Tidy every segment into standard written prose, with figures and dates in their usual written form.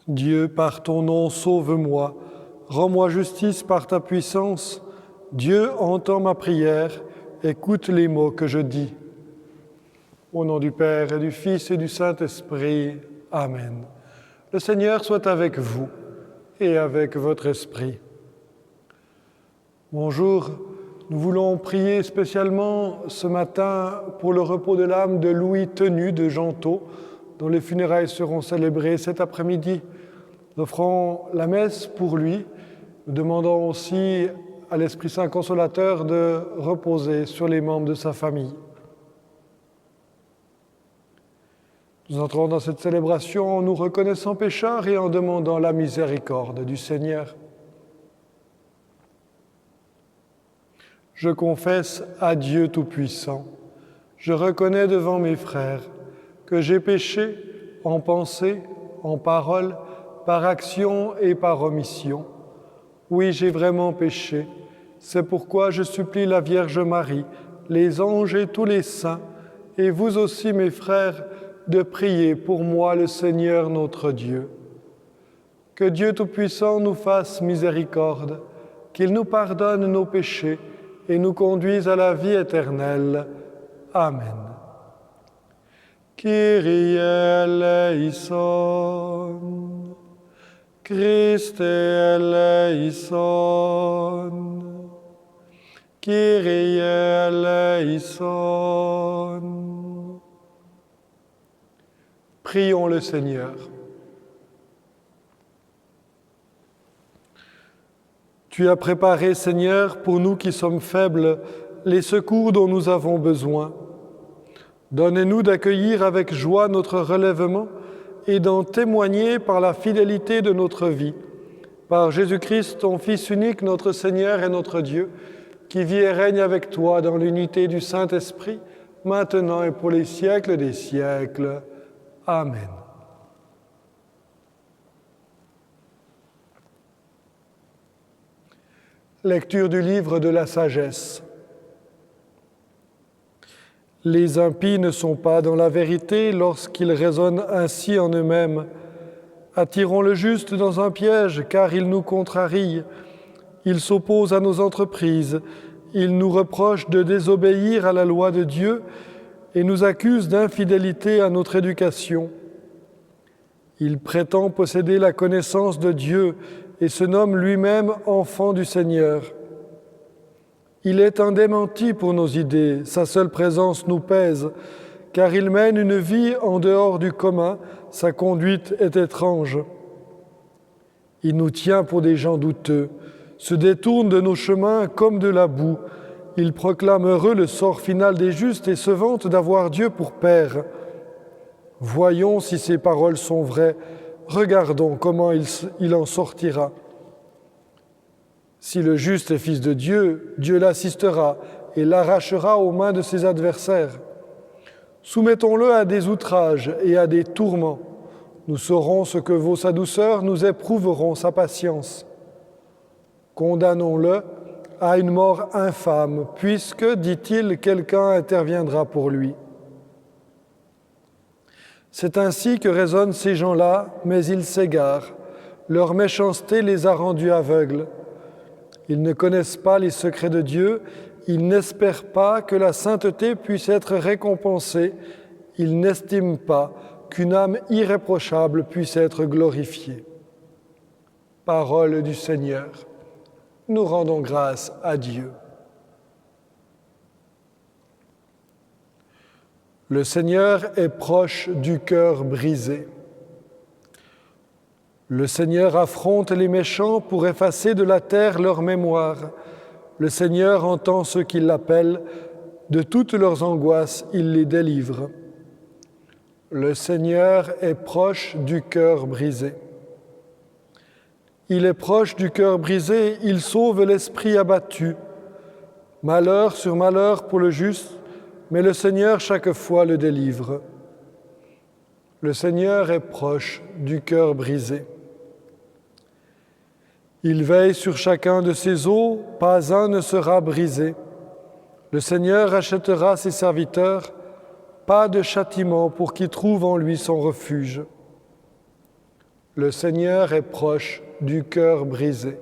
Dieu, par ton nom, sauve-moi. Rends-moi justice par ta puissance. Dieu, entends ma prière. Écoute les mots que je dis. Au nom du Père et du Fils et du Saint-Esprit. Amen. Le Seigneur soit avec vous et avec votre esprit. Bonjour, nous voulons prier spécialement ce matin pour le repos de l'âme de Louis Tenu de Gentot, dont les funérailles seront célébrées cet après-midi. Nous offrons la messe pour lui. Nous demandons aussi à l'Esprit Saint Consolateur de reposer sur les membres de sa famille. Nous entrons dans cette célébration en nous reconnaissant pécheurs et en demandant la miséricorde du Seigneur. Je confesse à Dieu Tout-Puissant, je reconnais devant mes frères que j'ai péché en pensée, en parole, par action et par omission. Oui, j'ai vraiment péché. C'est pourquoi je supplie la Vierge Marie, les anges et tous les saints, et vous aussi, mes frères, de prier pour moi le Seigneur notre Dieu. Que Dieu Tout-Puissant nous fasse miséricorde, qu'il nous pardonne nos péchés et nous conduise à la vie éternelle. Amen. Kyrie eleison, Christe eleison, Kyrie eleison. Prions le Seigneur. Tu as préparé, Seigneur, pour nous qui sommes faibles, les secours dont nous avons besoin. Donne-nous d'accueillir avec joie notre relèvement et d'en témoigner par la fidélité de notre vie. Par Jésus-Christ, ton Fils unique, notre Seigneur et notre Dieu, qui vit et règne avec toi dans l'unité du Saint-Esprit, maintenant et pour les siècles des siècles. Amen. Lecture du livre de la sagesse. Les impies ne sont pas dans la vérité lorsqu'ils raisonnent ainsi en eux-mêmes. Attirons le juste dans un piège, car il nous contrarie. Il s'oppose à nos entreprises. Il nous reproche de désobéir à la loi de Dieu et nous accuse d'infidélité à notre éducation. Il prétend posséder la connaissance de Dieu et se nomme lui-même enfant du Seigneur. Il est un démenti pour nos idées, sa seule présence nous pèse, car il mène une vie en dehors du commun, sa conduite est étrange. Il nous tient pour des gens douteux, se détourne de nos chemins comme de la boue. Il proclame heureux le sort final des justes et se vante d'avoir Dieu pour Père. Voyons si ces paroles sont vraies, regardons comment il en sortira. Si le juste est fils de Dieu, Dieu l'assistera et l'arrachera aux mains de ses adversaires. Soumettons-le à des outrages et à des tourments. Nous saurons ce que vaut sa douceur, nous éprouverons sa patience. Condamnons-le à une mort infâme, puisque, dit-il, quelqu'un interviendra pour lui. C'est ainsi que raisonnent ces gens-là, mais ils s'égarent. Leur méchanceté les a rendus aveugles. Ils ne connaissent pas les secrets de Dieu, ils n'espèrent pas que la sainteté puisse être récompensée, ils n'estiment pas qu'une âme irréprochable puisse être glorifiée. Parole du Seigneur. Nous rendons grâce à Dieu. Le Seigneur est proche du cœur brisé. Le Seigneur affronte les méchants pour effacer de la terre leur mémoire. Le Seigneur entend ceux qui l'appellent, de toutes leurs angoisses, il les délivre. Le Seigneur est proche du cœur brisé. Il est proche du cœur brisé, il sauve l'esprit abattu. Malheur sur malheur pour le juste, mais le Seigneur chaque fois le délivre. Le Seigneur est proche du cœur brisé. Il veille sur chacun de ses os, pas un ne sera brisé. Le Seigneur achètera ses serviteurs, pas de châtiment pour qui trouve en lui son refuge. Le Seigneur est proche du cœur brisé.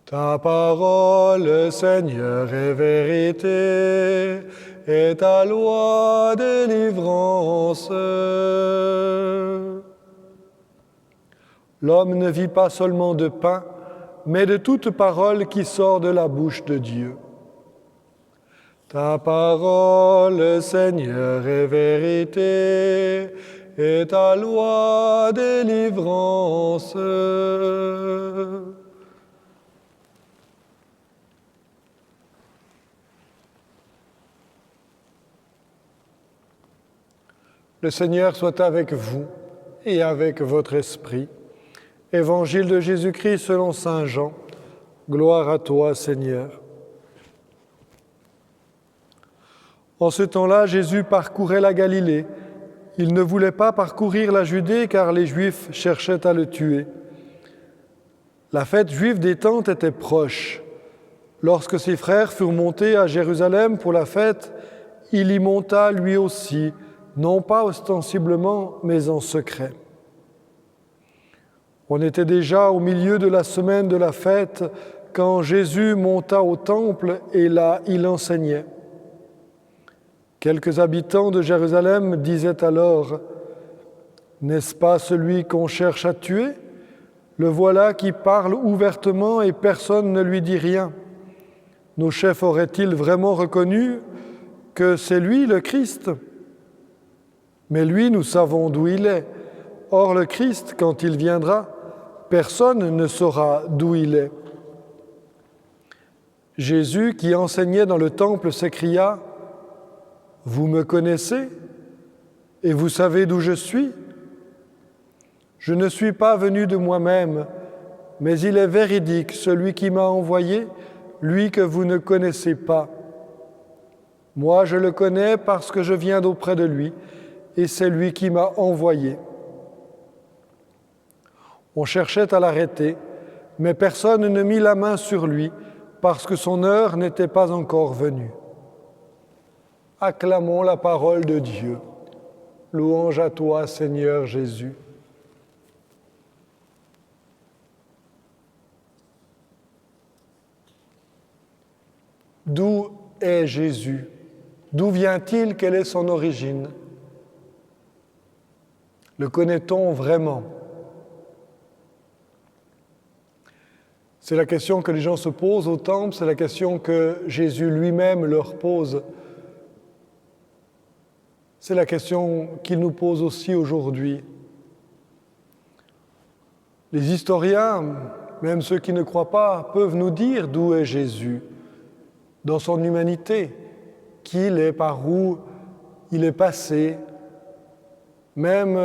Ta parole, Seigneur, est vérité, et ta loi délivrance. L'homme ne vit pas seulement de pain, mais de toute parole qui sort de la bouche de Dieu. Ta parole, Seigneur, est vérité, et ta loi délivrance. Le Seigneur soit avec vous et avec votre esprit. Évangile de Jésus-Christ selon saint Jean. Gloire à toi, Seigneur. En ce temps-là, Jésus parcourait la Galilée. Il ne voulait pas parcourir la Judée car les Juifs cherchaient à le tuer. La fête juive des Tentes était proche. Lorsque ses frères furent montés à Jérusalem pour la fête, il y monta lui aussi, non pas ostensiblement, mais en secret. On était déjà au milieu de la semaine de la fête quand Jésus monta au temple et là, il enseignait. Quelques habitants de Jérusalem disaient alors « N'est-ce pas celui qu'on cherche à tuer ? Le voilà qui parle ouvertement et personne ne lui dit rien. Nos chefs auraient-ils vraiment reconnu que c'est lui le Christ ? Mais lui, nous savons d'où il est. Or, le Christ, quand il viendra, personne ne saura d'où il est. » Jésus, qui enseignait dans le temple, s'écria « Vous me connaissez et vous savez d'où je suis ? Je ne suis pas venu de moi-même, mais il est véridique, celui qui m'a envoyé, lui que vous ne connaissez pas. Moi, je le connais parce que je viens d'auprès de lui, et c'est lui qui m'a envoyé. » On cherchait à l'arrêter, mais personne ne mit la main sur lui, parce que son heure n'était pas encore venue. Acclamons la parole de Dieu. Louange à toi, Seigneur Jésus. D'où est Jésus ? D'où vient-il ? Quelle est son origine ? Le connaît-on vraiment ? C'est la question que les gens se posent au temple, c'est la question que Jésus lui-même leur pose. C'est la question qu'il nous pose aussi aujourd'hui. Les historiens, même ceux qui ne croient pas, peuvent nous dire d'où est Jésus, dans son humanité, qui il est, par où il est passé. Même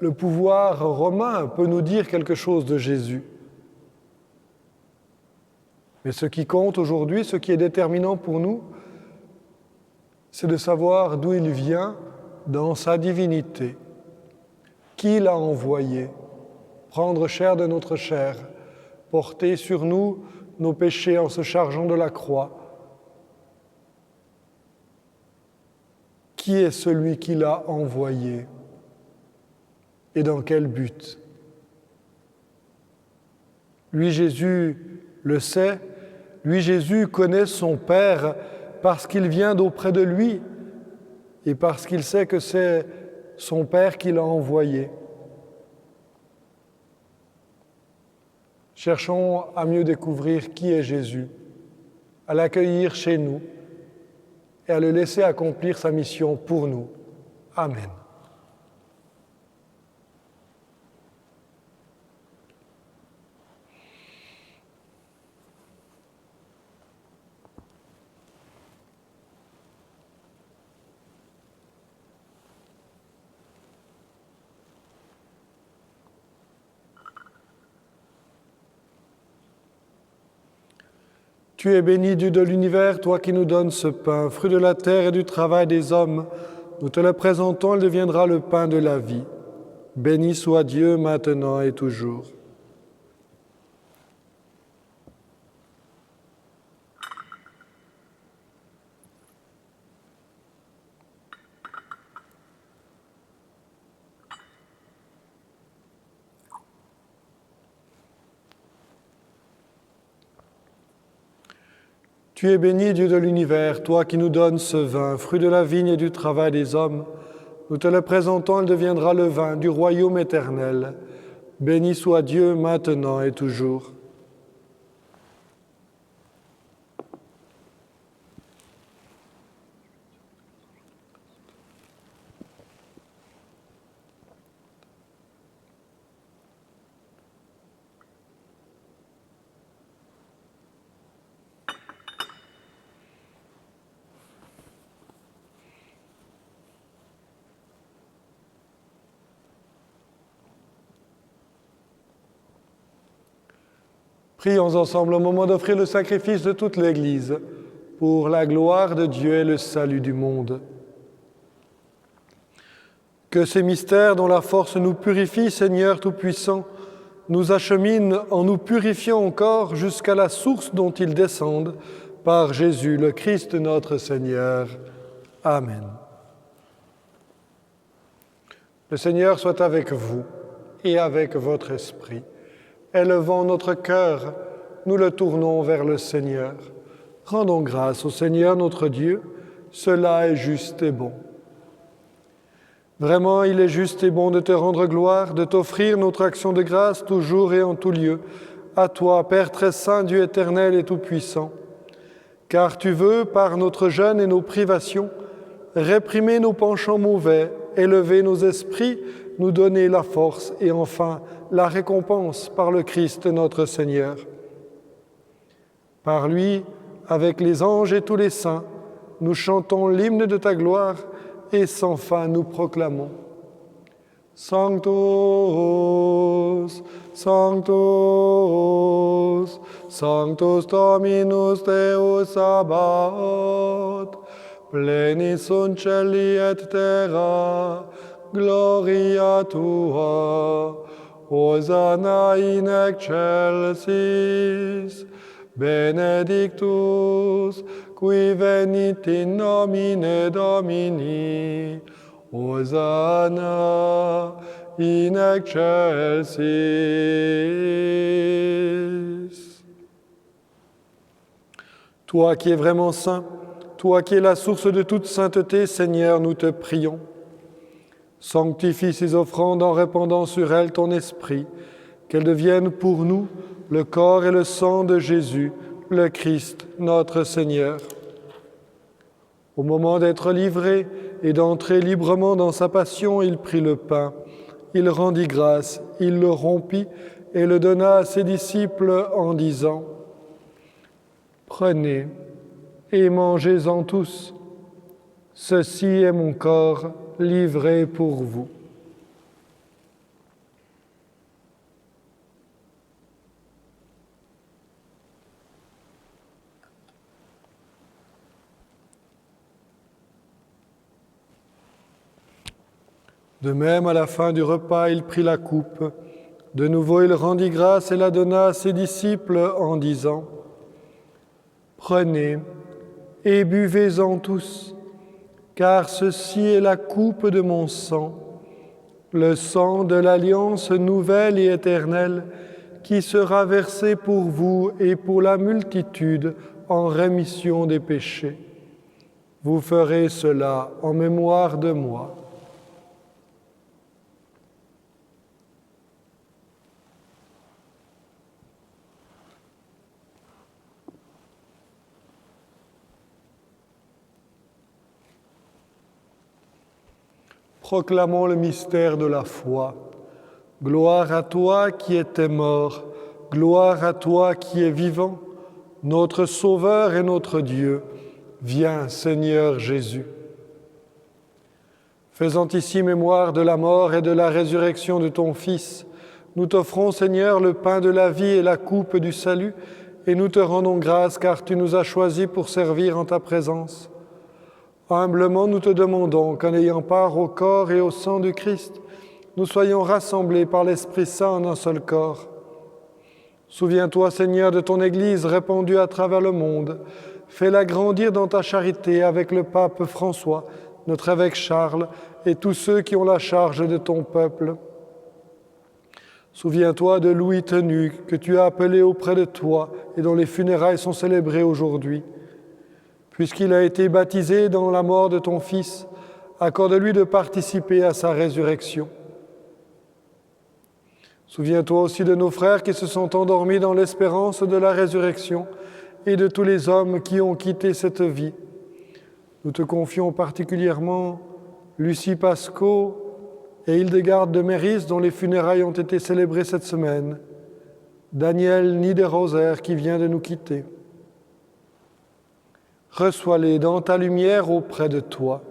le pouvoir romain peut nous dire quelque chose de Jésus. Mais ce qui compte aujourd'hui, ce qui est déterminant pour nous, c'est de savoir d'où il vient dans sa divinité, qui l'a envoyé, prendre chair de notre chair, porter sur nous nos péchés en se chargeant de la croix. Qui est celui qui l'a envoyé et dans quel but ? Lui, Jésus, le sait. Lui, Jésus, connaît son Père parce qu'il vient d'auprès de lui et parce qu'il sait que c'est son Père qui l'a envoyé. Cherchons à mieux découvrir qui est Jésus, à l'accueillir chez nous et à le laisser accomplir sa mission pour nous. Amen. Tu es béni, Dieu de l'univers, toi qui nous donnes ce pain, fruit de la terre et du travail des hommes. Nous te le présentons, il deviendra le pain de la vie. Béni soit Dieu maintenant et toujours. Tu es béni, Dieu de l'univers, toi qui nous donnes ce vin, fruit de la vigne et du travail des hommes. Nous te le présentons, il deviendra le vin du royaume éternel. Béni soit Dieu maintenant et toujours. Prions ensemble au moment d'offrir le sacrifice de toute l'Église pour la gloire de Dieu et le salut du monde. Que ces mystères dont la force nous purifie, Seigneur Tout-Puissant, nous acheminent en nous purifiant encore jusqu'à la source dont ils descendent, par Jésus le Christ notre Seigneur. Amen. Le Seigneur soit avec vous et avec votre esprit. Élevant notre cœur, nous le tournons vers le Seigneur. Rendons grâce au Seigneur notre Dieu, cela est juste et bon. Vraiment, il est juste et bon de te rendre gloire, de t'offrir notre action de grâce toujours et en tout lieu, à toi, Père très saint, Dieu éternel et tout-puissant. Car tu veux, par notre jeûne et nos privations, réprimer nos penchants mauvais, élever nos esprits, nous donner la force et enfin la récompense par le Christ notre Seigneur. Par lui, avec les anges et tous les saints, nous chantons l'hymne de ta gloire et sans fin nous proclamons. Sanctus, Sanctus, Sanctus Dominus Deus Sabaoth, plenis sunt celi et terra, gloria tua, Hosanna in excelsis, benedictus, qui venit in nomine Domini, Hosanna in excelsis. Toi qui es vraiment saint, toi qui es la source de toute sainteté, Seigneur, nous te prions. Sanctifie ces offrandes en répandant sur elles ton esprit, qu'elles deviennent pour nous le corps et le sang de Jésus, le Christ, notre Seigneur. Au moment d'être livré et d'entrer librement dans sa passion, il prit le pain, il rendit grâce, il le rompit et le donna à ses disciples en disant : « Prenez et mangez-en tous, ceci est mon corps livré pour vous. » De même, à la fin du repas, il prit la coupe. De nouveau, il rendit grâce et la donna à ses disciples en disant : « Prenez et buvez-en tous, car ceci est la coupe de mon sang, le sang de l'alliance nouvelle et éternelle, qui sera versé pour vous et pour la multitude en rémission des péchés. Vous ferez cela en mémoire de moi. » Proclamons le mystère de la foi. Gloire à toi qui étais mort, gloire à toi qui es vivant, notre Sauveur et notre Dieu. Viens, Seigneur Jésus. Faisant ici mémoire de la mort et de la résurrection de ton Fils, nous t'offrons, Seigneur, le pain de la vie et la coupe du salut, et nous te rendons grâce car tu nous as choisis pour servir en ta présence. Humblement, nous te demandons qu'en ayant part au corps et au sang du Christ, nous soyons rassemblés par l'Esprit Saint en un seul corps. Souviens-toi, Seigneur, de ton Église répandue à travers le monde. Fais-la grandir dans ta charité avec le pape François, notre évêque Charles et tous ceux qui ont la charge de ton peuple. Souviens-toi de Louis Tenu, que tu as appelé auprès de toi et dont les funérailles sont célébrées aujourd'hui. Puisqu'il a été baptisé dans la mort de ton Fils, accorde-lui de participer à sa résurrection. Souviens-toi aussi de nos frères qui se sont endormis dans l'espérance de la résurrection et de tous les hommes qui ont quitté cette vie. Nous te confions particulièrement Lucie Pascot et Hildegarde de Méris, dont les funérailles ont été célébrées cette semaine, Daniel Niederhauser qui vient de nous quitter. Reçois-les dans ta lumière auprès de toi.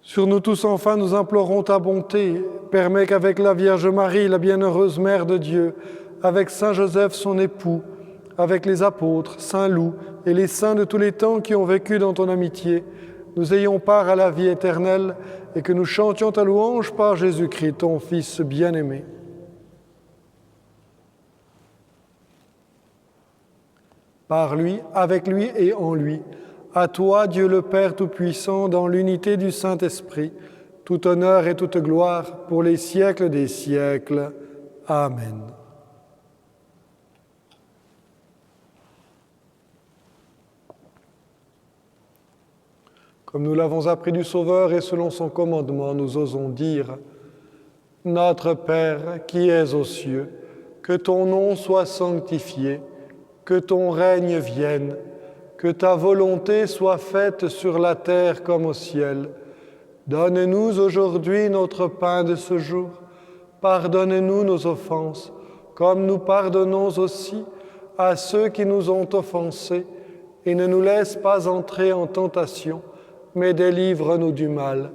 Sur nous tous enfin, nous implorons ta bonté. Permets qu'avec la Vierge Marie, la bienheureuse Mère de Dieu, avec Saint Joseph son époux, avec les apôtres, Saint Loup et les saints de tous les temps qui ont vécu dans ton amitié, nous ayons part à la vie éternelle et que nous chantions ta louange par Jésus-Christ, ton Fils bien-aimé. Par lui, avec lui et en lui, à toi, Dieu le Père Tout-Puissant, dans l'unité du Saint-Esprit, tout honneur et toute gloire pour les siècles des siècles. Amen. Comme nous l'avons appris du Sauveur et selon son commandement, nous osons dire « Notre Père qui es aux cieux, que ton nom soit sanctifié, que ton règne vienne, que ta volonté soit faite sur la terre comme au ciel. Donne-nous aujourd'hui notre pain de ce jour. Pardonne-nous nos offenses, comme nous pardonnons aussi à ceux qui nous ont offensés, et ne nous laisse pas entrer en tentation, mais délivre-nous du mal.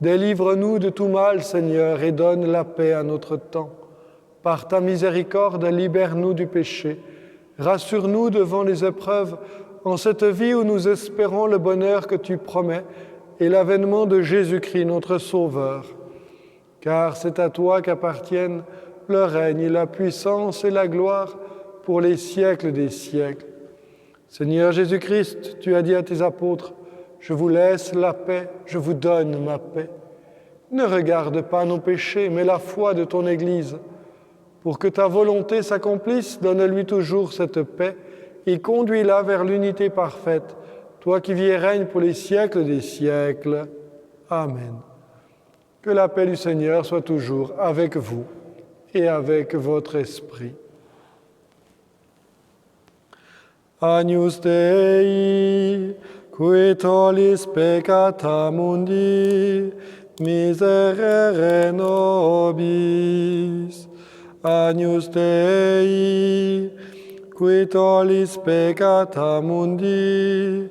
Délivre-nous de tout mal, Seigneur, et donne la paix à notre temps. Par ta miséricorde, libère-nous du péché. Rassure-nous devant les épreuves, en cette vie où nous espérons le bonheur que tu promets et l'avènement de Jésus-Christ, notre Sauveur. Car c'est à toi qu'appartiennent le règne, la puissance et la gloire pour les siècles des siècles. Seigneur Jésus-Christ, tu as dit à tes apôtres, « Je vous laisse la paix, je vous donne ma paix. » Ne regarde pas nos péchés, mais la foi de ton Église. Pour que ta volonté s'accomplisse, donne-lui toujours cette paix et conduis-la vers l'unité parfaite, toi qui vis et règnes pour les siècles des siècles. Amen. Que la paix du Seigneur soit toujours avec vous et avec votre esprit. Agnus Dei, qui tollis peccata mundi, miserere nobis. Agnus Dei, qui tollis peccata mundi,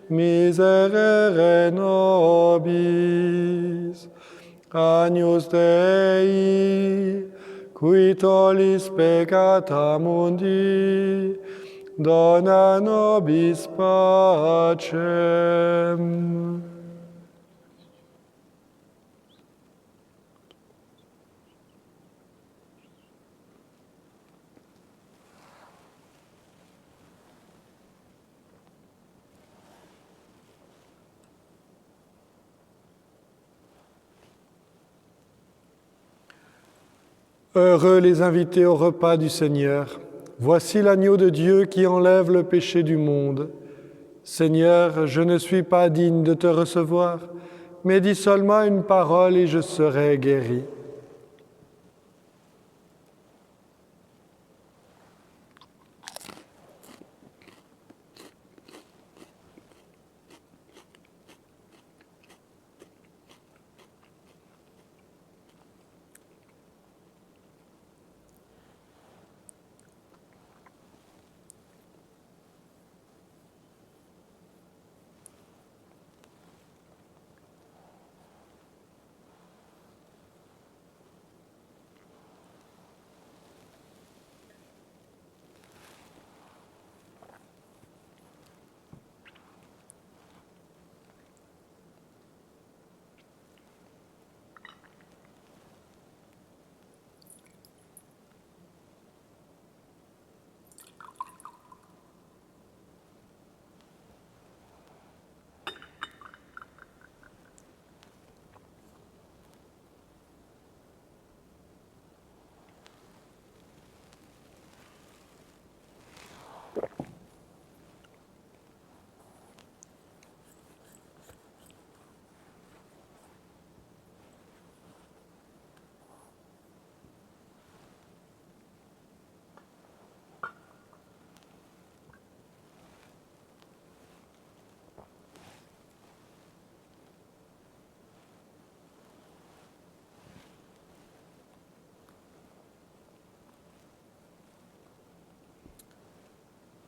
miserere nobis. Agnus Dei, qui tollis peccata mundi, dona nobis pacem. Heureux les invités au repas du Seigneur. Voici l'agneau de Dieu qui enlève le péché du monde. Seigneur, je ne suis pas digne de te recevoir, mais dis seulement une parole et je serai guéri.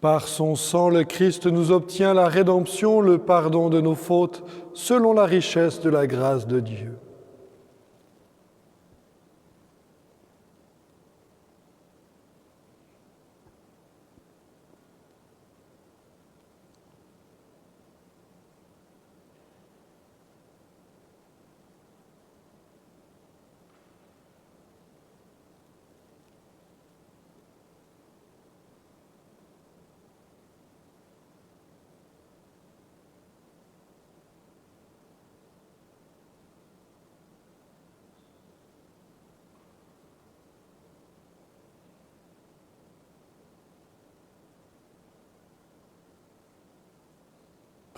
Par son sang, le Christ nous obtient la rédemption, le pardon de nos fautes, selon la richesse de la grâce de Dieu.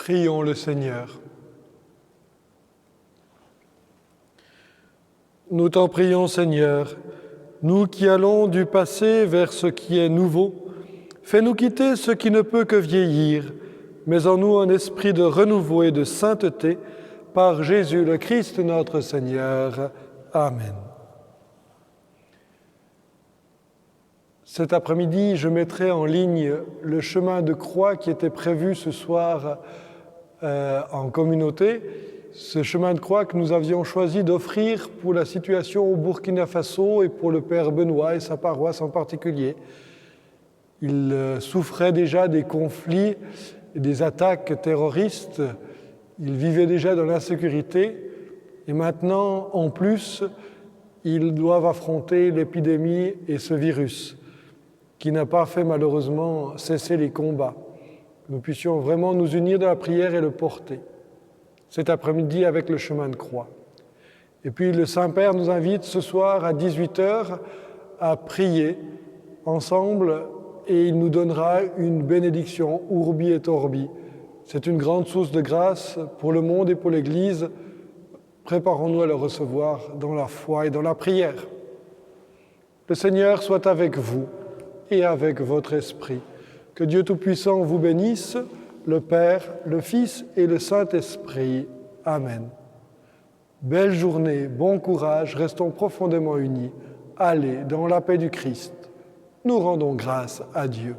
Prions le Seigneur. Nous t'en prions, Seigneur, nous qui allons du passé vers ce qui est nouveau, fais-nous quitter ce qui ne peut que vieillir, mais en nous un esprit de renouveau et de sainteté, par Jésus le Christ notre Seigneur. Amen. Cet après-midi, je mettrai en ligne le chemin de croix qui était prévu ce soir en communauté, ce chemin de croix que nous avions choisi d'offrir pour la situation au Burkina Faso et pour le Père Benoît et sa paroisse en particulier. Il souffrait déjà des conflits et des attaques terroristes, il vivait déjà dans l'insécurité et maintenant, en plus, ils doivent affronter l'épidémie et ce virus qui n'a pas fait malheureusement cesser les combats. Nous puissions vraiment nous unir dans la prière et le porter cet après-midi avec le chemin de croix. Et puis le Saint-Père nous invite ce soir à 18h à prier ensemble et il nous donnera une bénédiction Urbi et Orbi. C'est une grande source de grâce pour le monde et pour l'Église. Préparons-nous à le recevoir dans la foi et dans la prière. Le Seigneur soit avec vous et avec votre esprit. Que Dieu Tout-Puissant vous bénisse, le Père, le Fils et le Saint-Esprit. Amen. Belle journée, bon courage, restons profondément unis. Allez dans la paix du Christ. Nous rendons grâce à Dieu.